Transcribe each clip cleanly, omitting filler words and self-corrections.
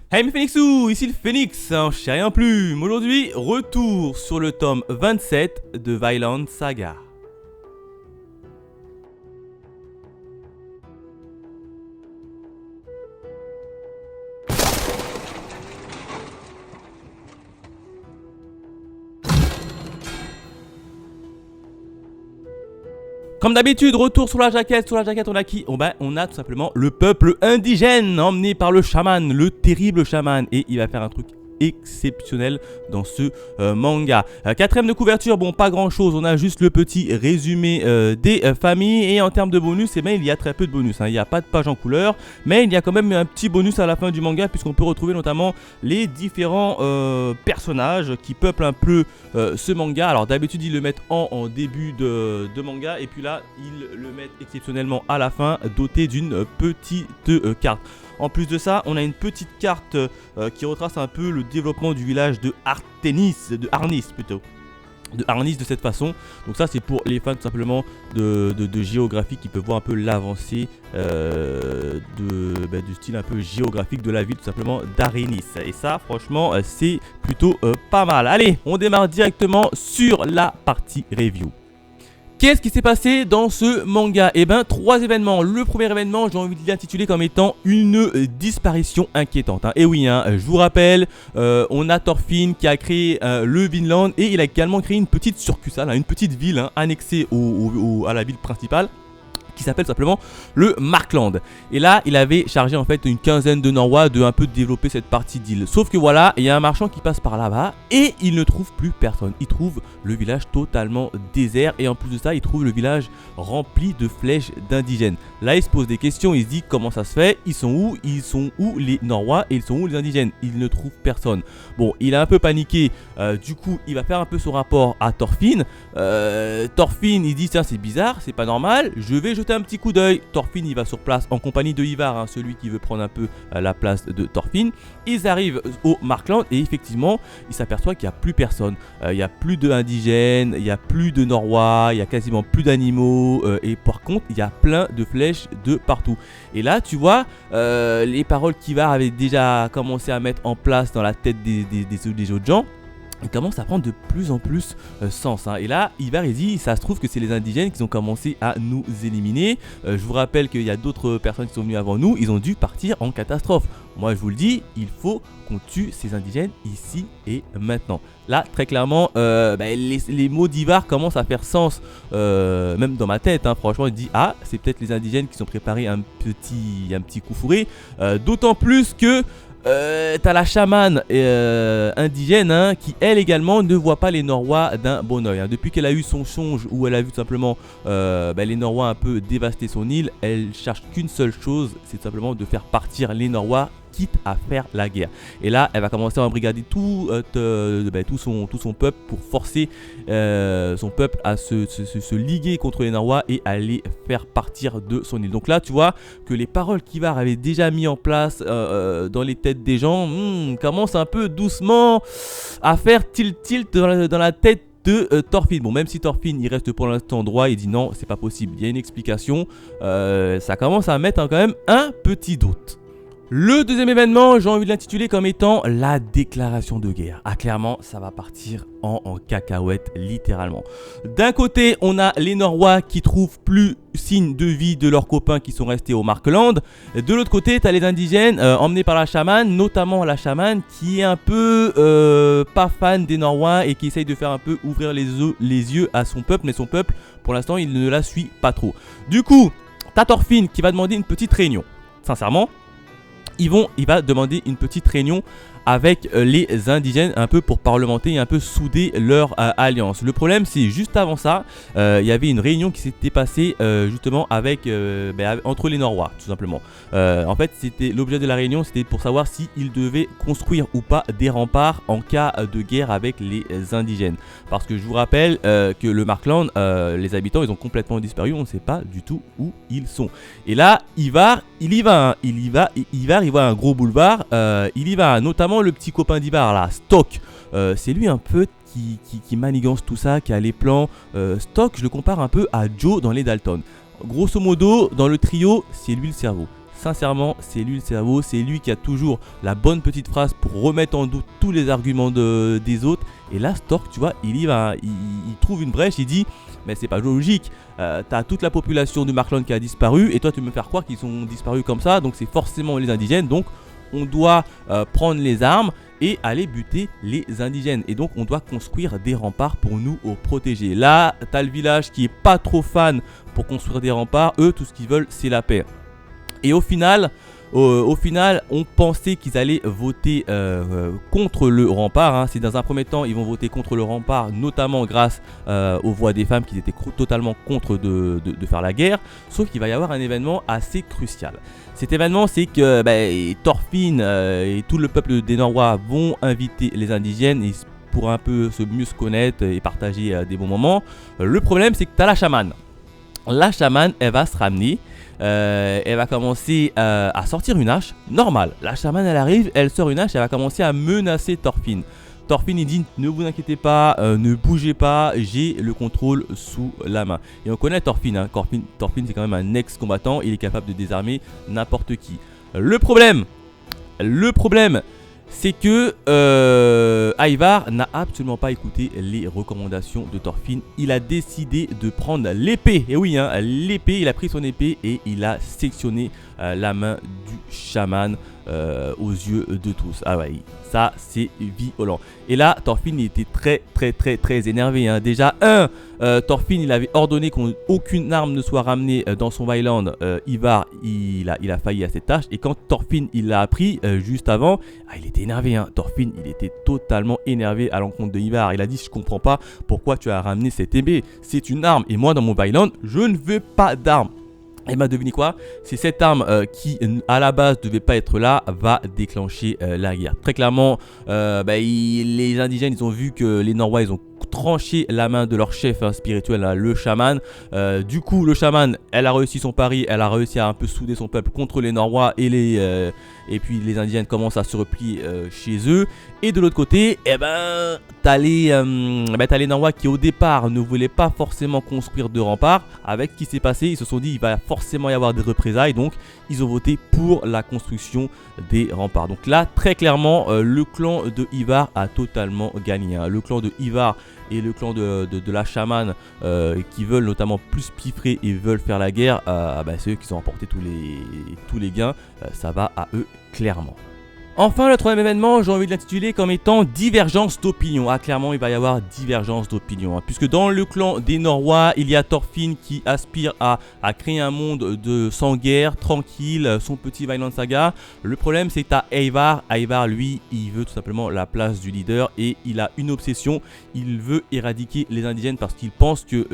Hey mes Phoenixous, ici le Phoenix, en chien rien plume. Aujourd'hui, retour sur le tome 27 de Vinland Saga. Comme d'habitude, retour sur la jaquette. Sur la jaquette, on a qui? On a tout simplement le peuple indigène emmené par le chaman, le terrible chaman. Et il va faire un truc exceptionnel dans ce manga. Quatrième de couverture, bon, pas grand chose. On a juste le petit résumé des familles. Et en termes de bonus, eh ben, il y a très peu de bonus. Il n'y a pas de page en couleur. Mais il y a quand même un petit bonus à la fin du manga, puisqu'on peut retrouver notamment les différents personnages qui peuplent un peu ce manga. Alors d'habitude ils le mettent en début de manga, et puis là ils le mettent exceptionnellement à la fin, doté d'une petite carte. En plus de ça, on a une petite carte qui retrace un peu le développement du village de Arnis de cette façon. Donc ça c'est pour les fans tout simplement de géographie qui peuvent voir un peu l'avancée du style un peu géographique de la ville tout simplement d'Arnis. Et ça franchement c'est plutôt pas mal. Allez, on démarre directement sur la partie review. Qu'est-ce qui s'est passé dans ce manga? Eh ben, 3 événements. Le premier événement, j'ai envie de l'intituler comme étant une disparition inquiétante. Et oui, je vous rappelle, on a Thorfinn qui a créé le Vinland, et il a également créé une petite succursale, une petite ville annexée à la ville principale, qui s'appelle simplement le Markland. Et là, il avait chargé en fait une quinzaine de Norrois de un peu développer cette partie d'île. Sauf que voilà, il y a un marchand qui passe par là-bas et il ne trouve plus personne. Il trouve le village totalement désert, et en plus de ça, il trouve le village rempli de flèches d'indigènes. Là, il se pose des questions, il se dit comment ça se fait, ils sont où les Norrois, et ils sont où les indigènes? Il ne trouve personne. Bon, il a un peu paniqué, du coup, il va faire un peu son rapport à Thorfinn. Thorfinn, il dit tiens, c'est bizarre, c'est pas normal, je vais jeter un petit coup d'œil. Thorfinn il va sur place en compagnie de Ivar, celui qui veut prendre un peu la place de Thorfinn. Ils arrivent au Markland et effectivement il s'aperçoit qu'il n'y a plus personne. Il n'y a plus d'indigènes, il n'y a plus de Norrois, il y a quasiment plus d'animaux, et par contre il y a plein de flèches de partout. Et là tu vois les paroles qu'Ivar avait déjà commencé à mettre en place dans la tête des autres gens, il commence à prendre de plus en plus sens. Et là, Ivar il dit, ça se trouve que c'est les indigènes qui ont commencé à nous éliminer. Je vous rappelle qu'il y a d'autres personnes qui sont venues avant nous, ils ont dû partir en catastrophe. Moi je vous le dis, il faut qu'on tue ces indigènes ici et maintenant. Là, très clairement, les mots d'Ivar commencent à faire sens, même dans ma tête. Franchement, il dit, ah, c'est peut-être les indigènes qui sont préparés un petit coup fourré. D'autant plus que t'as la chamane indigène qui elle également ne voit pas les Norrois d'un bon oeil. Depuis qu'elle a eu son songe où elle a vu tout simplement les Norrois un peu dévaster son île, elle cherche qu'une seule chose, c'est tout simplement de faire partir les Norrois, quitte à faire la guerre. Et là elle va commencer à embrigader tout son peuple pour forcer son peuple à se liguer contre les Norrois et à les faire partir de son île. Donc là tu vois que les paroles qu'Ivar avait déjà mis en place dans les têtes des gens commencent un peu doucement à faire tilt dans la tête de Thorfinn. Bon, même si Thorfinn il reste pour l'instant droit, il dit non, c'est pas possible, il y a une explication. Ça commence à mettre quand même un petit doute. Le deuxième événement, j'ai envie de l'intituler comme étant la déclaration de guerre. Clairement, ça va partir en cacahuète, littéralement. D'un côté, on a les Norrois qui trouvent plus signe de vie de leurs copains qui sont restés au Markland. De l'autre côté, tu as les indigènes emmenés par la chamane, notamment la chamane qui est un peu pas fan des Norrois et qui essaye de faire un peu ouvrir les yeux à son peuple, mais son peuple, pour l'instant, il ne la suit pas trop. Du coup, tu as Thorfinn qui va demander une petite réunion. Sincèrement, il va demander une petite réunion avec les indigènes un peu pour parlementer et un peu souder leur alliance. Le problème c'est juste avant ça, il y avait une réunion qui s'était passée justement avec entre les Norrois tout simplement. En fait c'était l'objet de la réunion, c'était pour savoir s'ils devaient construire ou pas des remparts en cas de guerre avec les indigènes. Parce que je vous rappelle que le Markland, les habitants ils ont complètement disparu, on ne sait pas du tout où ils sont. Et là Ivar il voit un gros boulevard, il y va notamment le petit copain d'Ivar là, Stock, c'est lui un peu qui manigance tout ça, qui a les plans. Stock, je le compare un peu à Joe dans les Dalton. Grosso modo, dans le trio, c'est lui le cerveau. Sincèrement, c'est lui le cerveau, c'est lui qui a toujours la bonne petite phrase pour remettre en doute tous les arguments des autres. Et là, Stork, tu vois, il y va, il trouve une brèche, il dit mais c'est pas logique, t'as toute la population de Markland qui a disparu et toi tu me faire croire qu'ils ont disparu comme ça, donc c'est forcément les indigènes, donc on doit prendre les armes et aller buter les indigènes. Et donc on doit construire des remparts pour nous protéger. Là, t'as le village qui est pas trop fan pour construire des remparts, eux tout ce qu'ils veulent c'est la paix. Et au final, on pensait qu'ils allaient voter contre le rempart. Hein. C'est dans un premier temps, ils vont voter contre le rempart, notamment grâce aux voix des femmes qui étaient totalement contre de faire la guerre. Sauf qu'il va y avoir un événement assez crucial. Cet événement, c'est que Thorfinn et tout le peuple des Norrois vont inviter les indigènes pour un peu mieux se connaître et partager des bons moments. Le problème, c'est que tu as la chamane. La chamane, elle va se ramener. Elle va commencer à sortir une hache normale. La chamane elle arrive, elle sort une hache, elle va commencer à menacer Thorfinn. Thorfinn il dit ne vous inquiétez pas, ne bougez pas, j'ai le contrôle sous la main. Et on connaît Thorfinn, hein. Thorfinn c'est quand même un ex-combattant, il est capable de désarmer n'importe qui. Le problème c'est que Ivar n'a absolument pas écouté les recommandations de Thorfinn. Il a décidé de prendre l'épée. Et oui, hein, l'épée, il a pris son épée et il a sectionné la main du chaman aux yeux de tous. Ah ouais, ça c'est violent. Et là, Thorfinn il était très énervé. Hein. Déjà, Thorfinn il avait ordonné qu'aucune arme ne soit ramenée dans son Wayland. Ivar il a failli à cette tâche. Et quand Thorfinn il l'a appris juste avant, il était énervé. Hein. Thorfinn il était totalement énervé à l'encontre de Ivar. Il a dit je comprends pas pourquoi tu as ramené cette épée. C'est une arme et moi dans mon Wayland je ne veux pas d'arme. Et bah devinez quoi, c'est cette arme qui à la base devait pas être là va déclencher la guerre. Très clairement, les indigènes ils ont vu que les Norrois ils ont tranché la main de leur chef spirituel, hein, le chaman. Du coup le chaman elle a réussi son pari, elle a réussi à un peu souder son peuple contre les Norrois et puis les indigènes commencent à se replier chez eux. Et de l'autre côté, t'as les Norrois qui au départ ne voulaient pas forcément construire de remparts. Avec ce qui s'est passé, ils se sont dit il va forcément y avoir des représailles, donc ils ont voté pour la construction des remparts. Donc là très clairement le clan de Ivar a totalement gagné. Hein. Le clan de Ivar et le clan de la chamane qui veulent notamment plus piffrer et veulent faire la guerre, c'est eux qui ont remporté tous les gains, ça va à eux clairement. Enfin, le troisième événement, j'ai envie de l'intituler comme étant divergence d'opinion. Ah, clairement, il va y avoir divergence d'opinion. Hein, puisque dans le clan des Norrois, il y a Thorfinn qui aspire à créer un monde sans guerre, tranquille, son petit Vinland Saga. Le problème, c'est que tu as Ivar. Ivar, lui, il veut tout simplement la place du leader et il a une obsession. Il veut éradiquer les indigènes parce qu'il pense que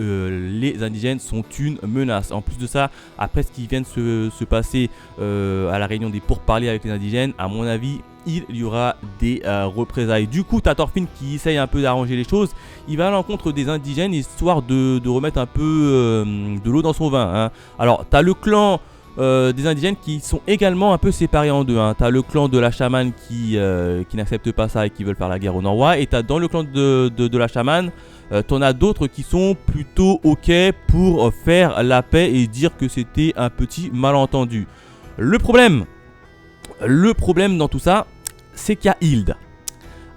les indigènes sont une menace. En plus de ça, après ce qui vient de se passer à la réunion des pourparlers avec les indigènes, à mon avis, il y aura des représailles. Du coup, tu as Thorfinn qui essaye un peu d'arranger les choses. Il va à l'encontre des indigènes histoire de remettre un peu de l'eau dans son vin. Hein. Alors, tu as le clan des indigènes qui sont également un peu séparés en deux. Hein. Tu as le clan de la chamane qui n'accepte pas ça et qui veulent faire la guerre aux Norrois. Et tu as dans le clan de la chamane, tu en as d'autres qui sont plutôt ok pour faire la paix et dire que c'était un petit malentendu. Le problème dans tout ça, c'est qu'il y a Hild.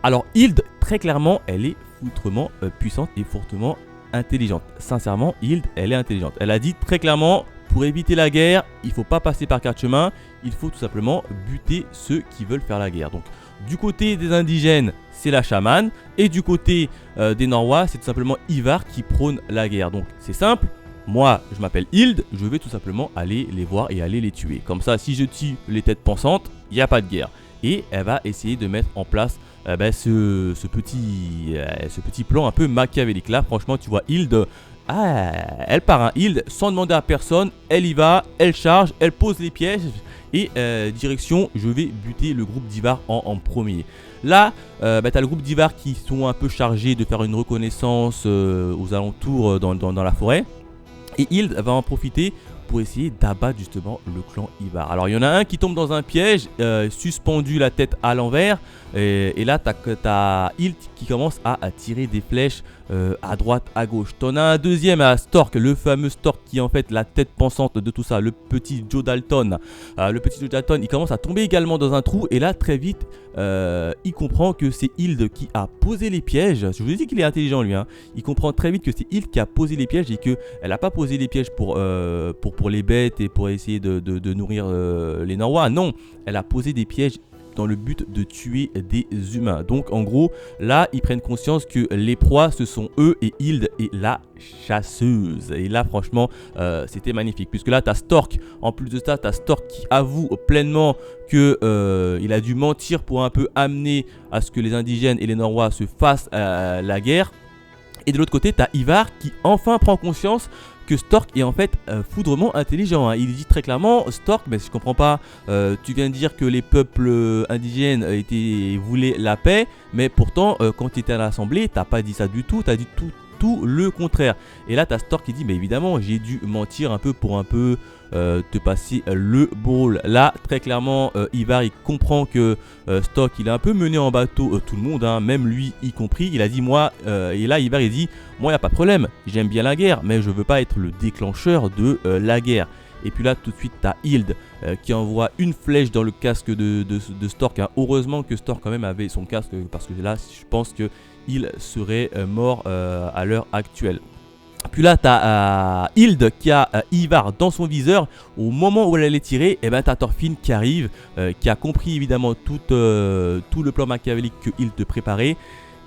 Alors Hild, très clairement, elle est foutrement puissante et fortement intelligente. Sincèrement, Hild, elle est intelligente. Elle a dit très clairement, pour éviter la guerre, il ne faut pas passer par quatre chemins, il faut tout simplement buter ceux qui veulent faire la guerre. Donc du côté des indigènes, c'est la chamane, et du côté des Norrois, c'est tout simplement Ivar qui prône la guerre. Donc c'est simple. Moi, je m'appelle Hild, je vais tout simplement aller les voir et aller les tuer. Comme ça, si je tue les têtes pensantes, il n'y a pas de guerre. Et elle va essayer de mettre en place ce petit plan un peu machiavélique. Là, franchement, tu vois Hild, elle part, hein, Hild, sans demander à personne, elle y va, elle charge, elle pose les pièges. Et direction, je vais buter le groupe d'Ivar en premier. Là, tu as le groupe d'Ivar qui sont un peu chargés de faire une reconnaissance aux alentours dans la forêt. Et Hild va en profiter pour essayer d'abattre justement le clan Ivar. Alors il y en a un qui tombe dans un piège, suspendu la tête à l'envers, et là t'as Hilt qui commence à tirer des flèches à droite, à gauche. T'en as un deuxième à Stork, le fameux Stork qui est en fait la tête pensante de tout ça, le petit Joe Dalton. Il commence à tomber également dans un trou, et là très vite il comprend que c'est Hild qui a posé les pièges. Je vous ai dit qu'il est intelligent lui, hein. Il comprend très vite que c'est Hild qui a posé les pièges et qu'elle n'a pas posé les pièges pour les bêtes et pour essayer de nourrir les Norrois. Non, elle a posé des pièges dans le but de tuer des humains. Donc en gros, là, ils prennent conscience que les proies, ce sont eux et Hild et la chasseuse. Et là, franchement, c'était magnifique. Puisque là, tu as Stork. En plus de ça, tu as Stork qui avoue pleinement qu'il a dû mentir pour un peu amener à ce que les indigènes et les Norrois se fassent la guerre. Et de l'autre côté, tu as Ivar qui enfin prend conscience que Stork est en fait foudrement intelligent, hein. Il dit très clairement, Stork, mais je comprends pas, tu viens de dire que les peuples indigènes voulaient la paix, mais pourtant quand tu étais à l'assemblée, t'as pas dit ça du tout, t'as dit tout le contraire. Et là, t'as Stork qui dit, mais évidemment, j'ai dû mentir un peu pour un peu te passer le ball. Là, très clairement, Ivar, il comprend que Stork, il a un peu mené en bateau tout le monde, hein, même lui y compris. Il a dit, moi, et là, Ivar, il dit, moi, il n'y a pas de problème, j'aime bien la guerre, mais je veux pas être le déclencheur de la guerre. Et puis là, tout de suite, tu as Hild qui envoie une flèche dans le casque de Stork, hein. Heureusement que Stork, quand même, avait son casque, parce que là, je pense qu'il serait mort à l'heure actuelle. Puis là, tu as Hild qui a Ivar dans son viseur. Au moment où elle allait tirer, et ben, tu as Thorfinn qui arrive, qui a compris évidemment tout le plan machiavélique que Hild te préparait.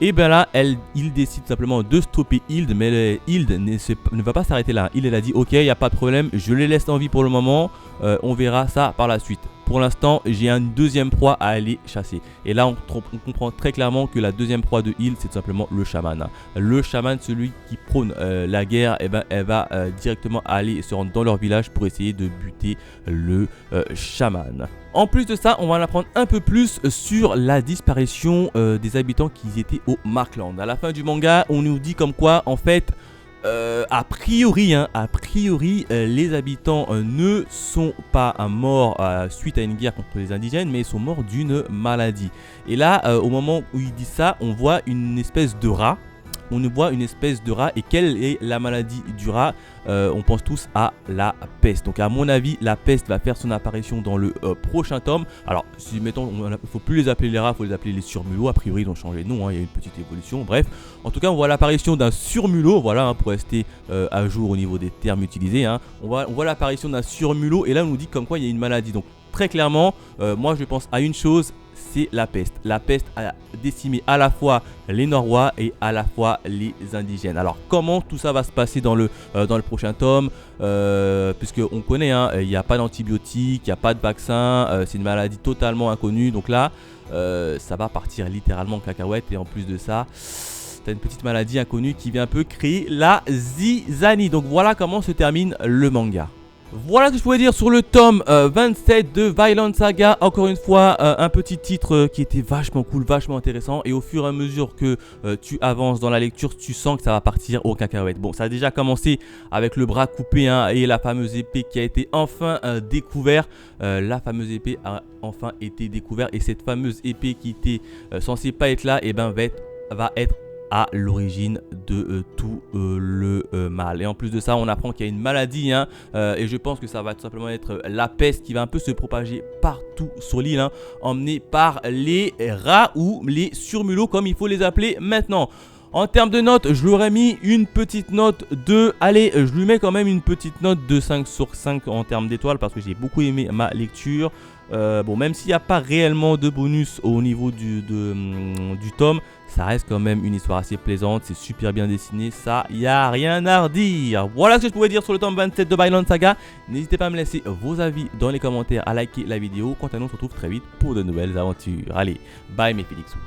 Et bien là, il décide simplement de stopper Hild, mais Hild ne va pas s'arrêter là. Hild, elle a dit, ok, il n'y a pas de problème, je les laisse en vie pour le moment, on verra ça par la suite. Pour l'instant, j'ai une deuxième proie à aller chasser. Et là, on comprend très clairement que la deuxième proie de Hild, c'est tout simplement le chaman. Le chaman, celui qui prône la guerre, et ben, elle va directement aller se rendre dans leur village pour essayer de buter le chaman. En plus de ça, on va en apprendre un peu plus sur la disparition des habitants qui étaient au Markland. À la fin du manga, on nous dit comme quoi, en fait, a priori, les habitants ne sont pas morts suite à une guerre contre les indigènes, mais ils sont morts d'une maladie. Et là, au moment où il dit ça, on voit une espèce de rat. Et quelle est la maladie du rat? On pense tous à la peste. Donc à mon avis, la peste va faire son apparition dans le prochain tome. Alors, si mettons, il ne faut plus les appeler les rats, il faut les appeler les surmulots. A priori, ils ont changé de nom, hein, il y a eu une petite évolution. Bref, en tout cas, on voit l'apparition d'un surmulot, voilà, hein, pour rester à jour au niveau des termes utilisés, hein. On voit l'apparition d'un surmulot, et là, on nous dit comme quoi il y a une maladie. Donc très clairement, moi je pense à une chose, c'est la peste. La peste a décimé à la fois les Norrois et à la fois les indigènes. Alors comment tout ça va se passer dans le prochain tome, puisque on connaît, hein, il n'y a pas d'antibiotiques, il n'y a pas de vaccin, c'est une maladie totalement inconnue. Donc là, ça va partir littéralement en cacahuète, et en plus de ça, t'as une petite maladie inconnue qui vient un peu créer la zizanie. Donc voilà comment se termine le manga. Voilà ce que je pouvais dire sur le tome 27 de Vinland Saga. Encore une fois, un petit titre qui était vachement cool, vachement intéressant. Et au fur et à mesure que tu avances dans la lecture, tu sens que ça va partir au cacahuète. Bon, ça a déjà commencé avec le bras coupé, hein, et la fameuse épée qui a été enfin découverte. La fameuse épée a enfin été découverte. Et cette fameuse épée qui était censée pas être là, et ben, va être à l'origine de tout le mal. Et en plus de ça, on apprend qu'il y a une maladie, hein, et je pense que ça va tout simplement être la peste qui va un peu se propager partout sur l'île, hein, emmenée par les rats ou les surmulots comme il faut les appeler maintenant. En termes de notes, je lui aurais mis une petite note de... Allez, je lui mets quand même une petite note de 5 sur 5 en termes d'étoiles, parce que j'ai beaucoup aimé ma lecture. Bon, même s'il n'y a pas réellement de bonus au niveau du tome, ça reste quand même une histoire assez plaisante, c'est super bien dessiné, ça, il n'y a rien à redire. Voilà ce que je pouvais dire sur le tome 27 de Vinland Saga. N'hésitez pas à me laisser vos avis dans les commentaires, à liker la vidéo. Quant à nous, on se retrouve très vite pour de nouvelles aventures. Allez, bye mes Félixous.